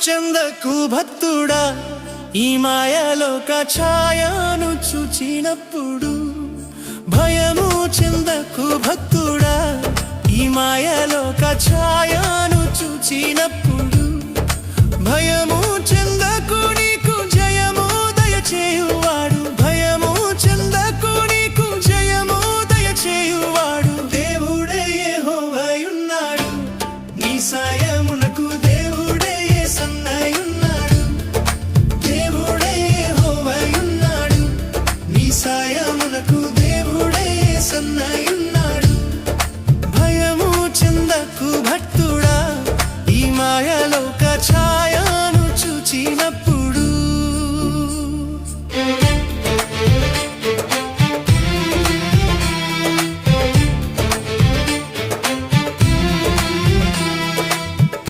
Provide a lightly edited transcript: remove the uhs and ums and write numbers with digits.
చెందకు భక్తుడా ఈ మాయలోక ఛాయను చూచినప్పుడు భయము చెందకు భక్తుడా ఈ మాయలోక ఛాయను చూచినప్పుడు భయము చెందకు నీకు జయము దయచేయువాడు భయము చెందకు నీకు జయము దయచేయువాడు దేవుడే యెహోవాయున్నాడు నీ సాయమునకు దేవుడే యేసన్నయున్నాడు దేవుడే యెహోవాయున్నాడు నీ సాయమునకు దేవుడే యేసన్నయున్నాడు